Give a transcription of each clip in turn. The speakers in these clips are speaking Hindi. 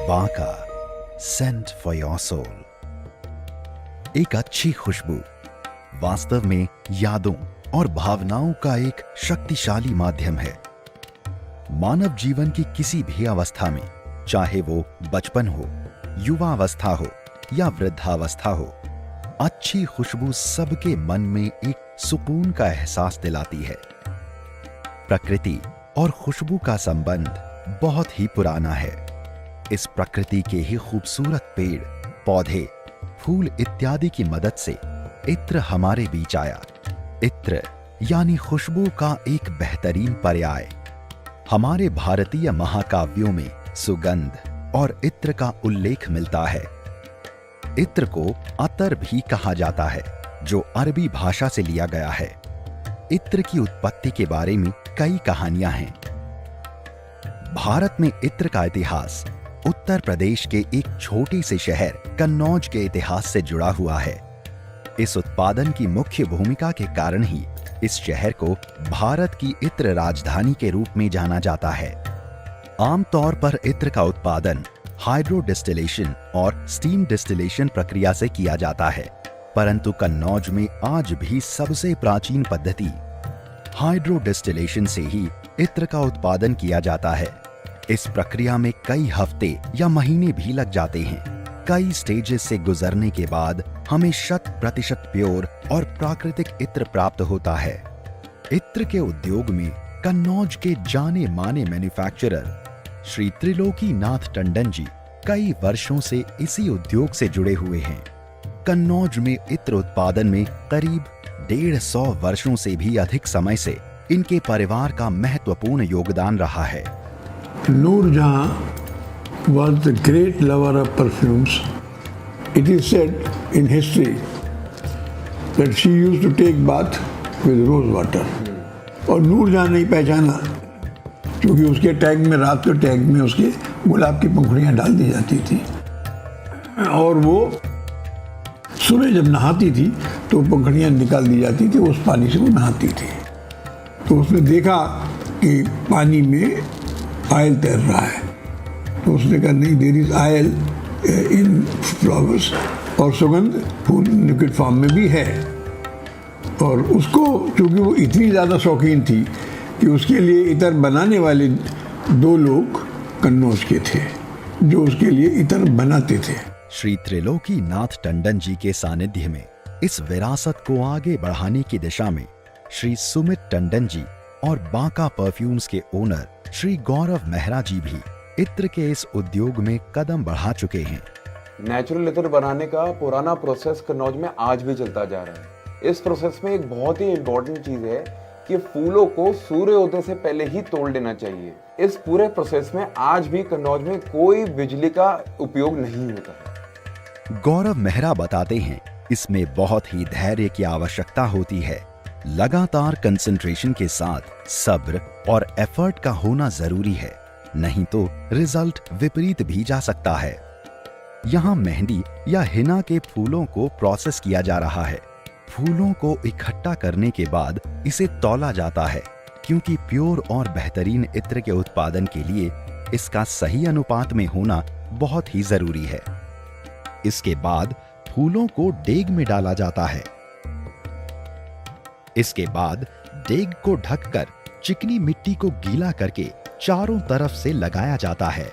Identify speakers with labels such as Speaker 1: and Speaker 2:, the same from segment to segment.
Speaker 1: Banka, scent for your soul. एक अच्छी खुशबू वास्तव में यादों और भावनाओं का एक शक्तिशाली माध्यम है। मानव जीवन की किसी भी अवस्था में, चाहे वो बचपन हो, युवावस्था हो या वृद्धावस्था हो, अच्छी खुशबू सबके मन में एक सुकून का एहसास दिलाती है। प्रकृति और खुशबू का संबंध बहुत ही पुराना है। इस प्रकृति के ही खूबसूरत पेड़, पौधे, फूल इत्यादि की मदद से इत्र हमारे बीच आया। इत्र यानी खुशबू का एक बेहतरीन पर्याय। हमारे भारतीय महाकाव्यों में सुगंध और इत्र का उल्लेख मिलता है। इत्र को अतर भी कहा जाता है, जो अरबी भाषा से लिया गया है। इत्र की उत्पत्ति के बारे में कई कहानियां हैं। भारत में इत्र का इतिहास उत्तर प्रदेश के एक छोटे से शहर कन्नौज के इतिहास से जुड़ा हुआ है। इस उत्पादन की मुख्य भूमिका के कारण ही इस शहर को भारत की इत्र राजधानी के रूप में जाना जाता है। आमतौर पर इत्र का उत्पादन हाइड्रो डिस्टिलेशन और स्टीम डिस्टिलेशन प्रक्रिया से किया जाता है, परंतु कन्नौज में आज भी सबसे प्राचीन पद्धति हाइड्रो डिस्टिलेशन से ही इत्र का उत्पादन किया जाता है। इस प्रक्रिया में कई हफ्ते या महीने भी लग जाते हैं। कई स्टेजेस से गुजरने के बाद हमें 100% प्योर और प्राकृतिक इत्र प्राप्त होता है। इत्र के उद्योग में कन्नौज के जाने माने मैन्युफैक्चरर श्री त्रिलोकी नाथ टंडन जी कई वर्षों से इसी उद्योग से जुड़े हुए हैं। कन्नौज में इत्र उत्पादन में करीब 150 वर्षों से भी अधिक समय से इनके परिवार का महत्वपूर्ण योगदान रहा है।
Speaker 2: Noorjahan was the great lover of perfumes. It is said in history that she used to take bath with rose water. और नूरजहां नहीं पहचाना क्योंकि उसके टैग में, रात के टैग में उसके गुलाब की पंखुड़ियाँ डाल दी जाती थी, और वो सुबह जब नहाती थी तो पंखुड़ियाँ निकाल दी जाती थी, उस पानी से वो नहाती थी। तो उसने देखा कि पानी में आयल तैर रहा है, तो उसने कहा नहीं, there is oil in flowers, और सुगंध फूल लिक्विड फॉर्म में भी है। और उसको, क्योंकि वो इतनी ज़्यादा शौकीन थी कि उसके लिए इतर बनाने वाले 2 लोग कन्नौज के थे जो उसके लिए इतर बनाते थे।
Speaker 1: श्री त्रिलोकी नाथ टंडन जी के सानिध्य में इस विरासत को आगे बढ़ाने की दिशा में श्री सुमित टंडन जी और बांका परफ्यूम्स के ओनर श्री गौरव मेहरा जी भी इत्र के इस उद्योग में कदम बढ़ा चुके हैं।
Speaker 3: नेचुरल इत्र बनाने का पुराना प्रोसेस कन्नौज में आज भी चलता जा रहा है। इस प्रोसेस में एक बहुत ही इम्पोर्टेंट चीज है कि फूलों को सूर्योदय से पहले ही तोड़ लेना चाहिए। इस पूरे प्रोसेस में आज भी कन्नौज में कोई बिजली का उपयोग नहीं होता।
Speaker 1: गौरव मेहरा बताते हैं, इसमें बहुत ही धैर्य की आवश्यकता होती है। लगातार कंसंट्रेशन के साथ सब्र और एफर्ट का होना जरूरी है, नहीं तो रिजल्ट विपरीत भी जा सकता है। यहाँ मेहंदी या हिना के फूलों को प्रोसेस किया जा रहा है। फूलों को इकट्ठा करने के बाद इसे तौला जाता है, क्योंकि प्योर और बेहतरीन इत्र के उत्पादन के लिए इसका सही अनुपात में होना बहुत ही जरूरी है। इसके बाद फूलों को डेग में डाला जाता है। इसके बाद डेग को ढककर चिकनी मिट्टी को गीला करके चारों तरफ से लगाया जाता है।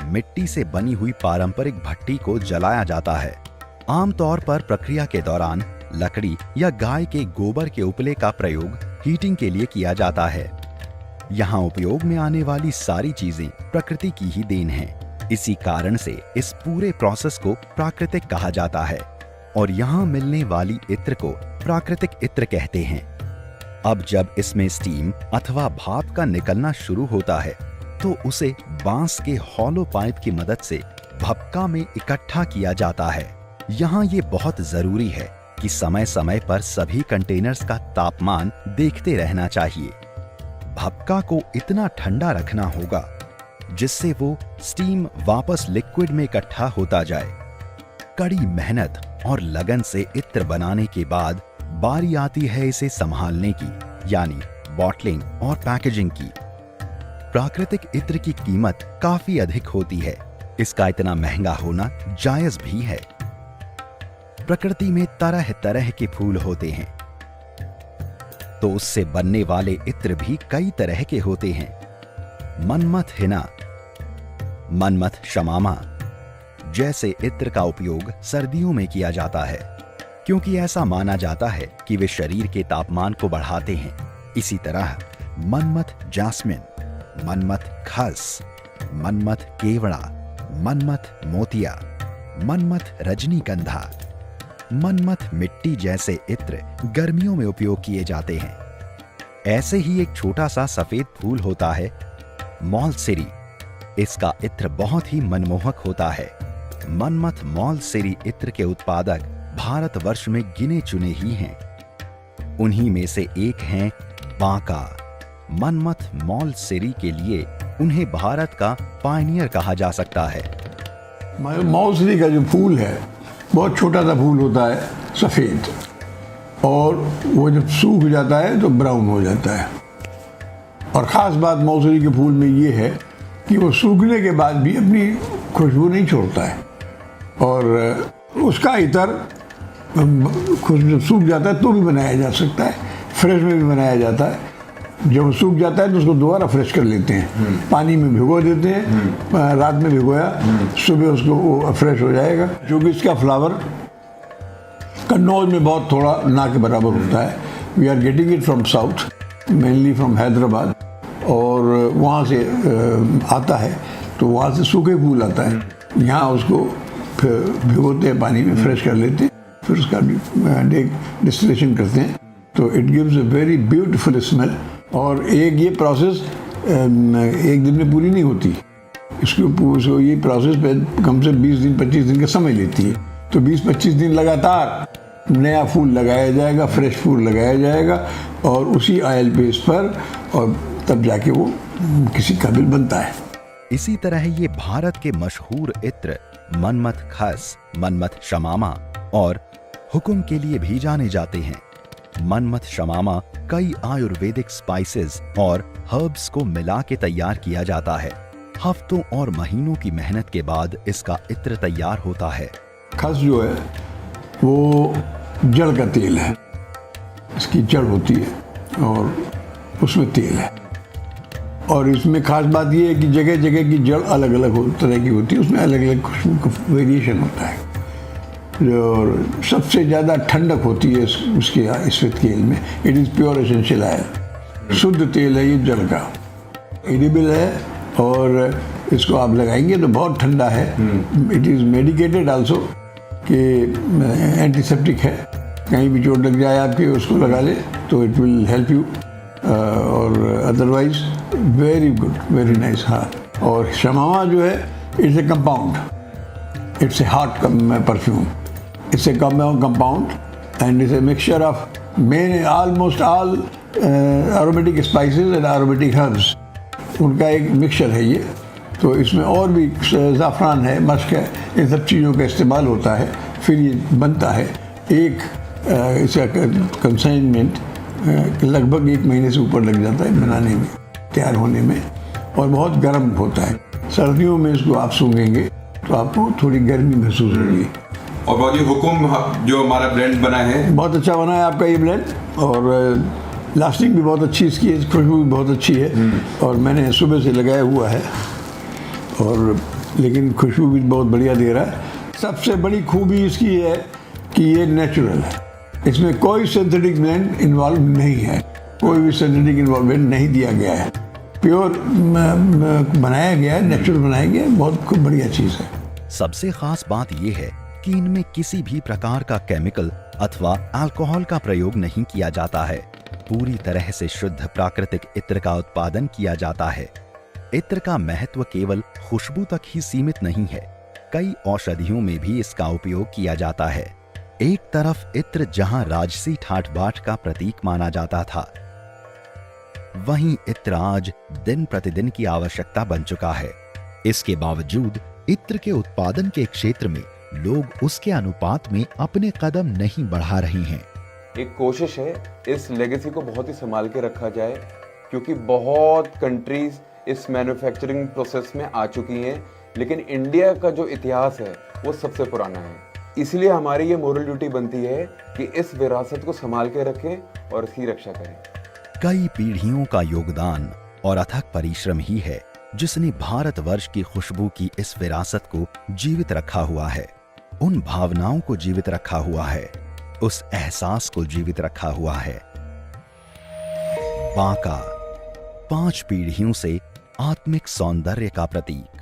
Speaker 1: मिट्टी से बनी हुई पारंपरिक भट्टी को जलाया जाता है। आमतौर पर प्रक्रिया के दौरान लकड़ी या गाय के गोबर के उपले का प्रयोग हीटिंग के लिए किया जाता है। यहाँ उपयोग में आने वाली सारी चीजें प्रकृति की ही देन हैं। इसी कारण से इस पूरे प्रोसेस को प्राकृतिक कहा जाता है और यहाँ मिलने वाली इत्र को प्राकृतिक इत्र कहते हैं। अब जब इसमें स्टीम अथवा भाप का निकलना शुरू होता है तो उसे बांस के हॉलो पाइप की मदद से भपका में इकट्ठा किया जाता है। यहाँ ये बहुत जरूरी है कि समय समय पर सभी कंटेनर्स का तापमान देखते रहना चाहिए। भपका को इतना ठंडा रखना होगा जिससे वो स्टीम वापस लिक्विड में इकट्ठा होता जाए। कड़ी मेहनत और लगन से इत्र बनाने के बाद बारी आती है इसे संभालने की, यानी बॉटलिंग और पैकेजिंग की। प्राकृतिक इत्र की कीमत काफी अधिक होती है, इसका इतना महंगा होना जायज भी है। प्रकृति में तरह तरह के फूल होते हैं, तो उससे बनने वाले इत्र भी कई तरह के होते हैं। मनमथ हिना, मनमथ शमामा जैसे इत्र का उपयोग सर्दियों में किया जाता है, क्योंकि ऐसा माना जाता है कि वे शरीर के तापमान को बढ़ाते हैं। इसी तरह मनमथ जास्मिन, मनमथ खस, मनमथ केवड़ा, मनमथ मोतिया, मनमथ रजनीगंधा, मनमथ मिट्टी जैसे इत्र गर्मियों में उपयोग किए जाते हैं। ऐसे ही एक छोटा सा सफेद फूल होता है मॉलसिरी। इसका इत्र बहुत ही मनमोहक होता है। मनमथ मॉलसिरी इत्र के उत्पादक भारतवर्ष में गिने चुने ही हैं। उन्हीं में से एक हैं बांका। मनमथ मॉलसिरी के लिए उन्हें भारत का पायनियर कहा जा सकता है।
Speaker 2: मॉलसिरी का जो फूल है बहुत छोटा सा फूल होता है, सफ़ेद, और वो जब सूख जाता है तो ब्राउन हो जाता है। और ख़ास बात मौसरी के फूल में ये है कि वो सूखने के बाद भी अपनी खुशबू नहीं छोड़ता है, और उसका इतर खुशबू जब सूख जाता है तो भी बनाया जा सकता है, फ्रेश में भी बनाया जाता है। जब वो सूख जाता है तो उसको दोबारा फ्रेश कर लेते हैं, पानी में भिगो देते हैं, रात में भिगोया, सुबह उसको वो फ्रेश हो जाएगा। क्योंकि इसका फ्लावर कन्नौज में बहुत थोड़ा ना के बराबर होता है। We are getting it from south, mainly from Hyderabad, और वहाँ से आता है, तो वहाँ से सूखे फूल आता है। यहाँ उसको फिर भिगोते हैं, पानी में फ्रेश कर लेते हैं, फिर उसका डिस्टिलेशन करते हैं, तो it gives a very beautiful smell. और एक ये प्रोसेस एक दिन में पूरी नहीं होती, इसको ये प्रोसेस पे कम से 20 दिन 25 दिन का समय लेती है। तो 20-25 दिन लगातार नया फूल लगाया जाएगा, फ्रेश फूल लगाया जाएगा, और उसी ऑयल बेस पर, और तब जाके वो किसी काबिल बनता है।
Speaker 1: इसी तरह ये भारत के मशहूर इत्र मनमथ खस, मनमथ शमामा और हुकुम के लिए भी जाने जाते हैं। मनमथ शमामा कई आयुर्वेदिक स्पाइसेस और हर्ब्स को मिला के तैयार किया जाता है। हफ्तों और महीनों की मेहनत के बाद इसका इत्र तैयार होता है।
Speaker 2: खस जो है वो जड़ का तेल है, इसकी जड़ होती है और उसमें तेल है। और इसमें खास बात ये है कि जगह जगह की जड़ अलग अलग तरह की होती है, उसमें अलग अलग खुशबू का वेरिएशन होता है। और सबसे ज़्यादा ठंडक होती है उसके इस तेल में। It is pure essential oil, शुद्ध तेल है ये जड़ का, एडिबल है, और इसको आप लगाएंगे तो बहुत ठंडा है। इट इज़ मेडिकेटेड आल्सो, कि एंटीसेप्टिक है, कहीं भी चोट लग जाए आपके उसको लगा ले तो इट विल हेल्प यू, और otherwise very good, very nice. हाँ, और शमामा जो है it's a compound, it's a heart perfume, it's a compound, and it's a mixture of almost all aromatic spices and aromatic herbs, उनका एक मिक्सचर है ये। तो इसमें और भी ज़ाफ़रान है, मस्क है, इन सब चीज़ों का इस्तेमाल होता है, फिर ये बनता है। एक इसका कंसाइनमेंट लगभग 1 महीने से ऊपर लग जाता है बनाने में, तैयार होने में, और बहुत गर्म होता है। सर्दियों में इसको आप सूंघेंगे तो आपको थोड़ी गर्मी महसूस होगी।
Speaker 3: और बाकी हुकुम जो हमारा ब्लेंड बना है,
Speaker 2: बहुत अच्छा बना है आपका ये ब्लेंड, और लास्टिंग भी बहुत अच्छी इसकी, खुशबू भी बहुत अच्छी है, और मैंने सुबह से लगाया हुआ है, और लेकिन खुशबू भी बहुत बढ़िया दे रहा है। सबसे बड़ी खूबी इसकी है कि ये नेचुरल है, इसमें कोई सिंथेटिक ब्लेंड इन्वॉल्व नहीं है, कोई भी सिंथेटिक इन्वॉल्वमेंट नहीं दिया गया है, प्योर बनाया गया है, नेचुरल बनाया गया है, बहुत खूब बढ़िया चीज़ है।
Speaker 1: सबसे खास बात यह है कि इनमें किसी भी प्रकार का केमिकल अथवा अल्कोहल का प्रयोग नहीं किया जाता है। पूरी तरह से शुद्ध प्राकृतिक इत्र का उत्पादन किया जाता है। इत्र का महत्व केवल खुशबू तक ही सीमित नहीं है, कई औषधियों में भी इसका उपयोग किया जाता है। एक तरफ इत्र जहां राजसी ठाठ बाट का प्रतीक माना जाता था, वहीं इत्र आज दिन प्रतिदिन की आवश्यकता बन चुका है। इसके बावजूद इत्र के उत्पादन के क्षेत्र में लोग उसके अनुपात में अपने कदम नहीं बढ़ा रहे हैं।
Speaker 3: एक कोशिश है इस लेगेसी को बहुत ही संभाल के रखा जाए, क्योंकि बहुत कंट्रीज इस मैन्युफैक्चरिंग प्रोसेस में आ चुकी हैं। लेकिन इंडिया का जो इतिहास है वो सबसे पुराना है। इसलिए हमारी ये मोरल ड्यूटी बनती है कि इस विरासत को संभाल के रखें और इसकी रक्षा करें।
Speaker 1: कई पीढ़ियों का योगदान और अथक परिश्रम ही है जिसने भारतवर्ष की खुशबू की इस विरासत को जीवित रखा हुआ है, उन भावनाओं को जीवित रखा हुआ है, उस एहसास को जीवित रखा हुआ है। बांका 5 पीढ़ियों से आत्मिक सौंदर्य का प्रतीक।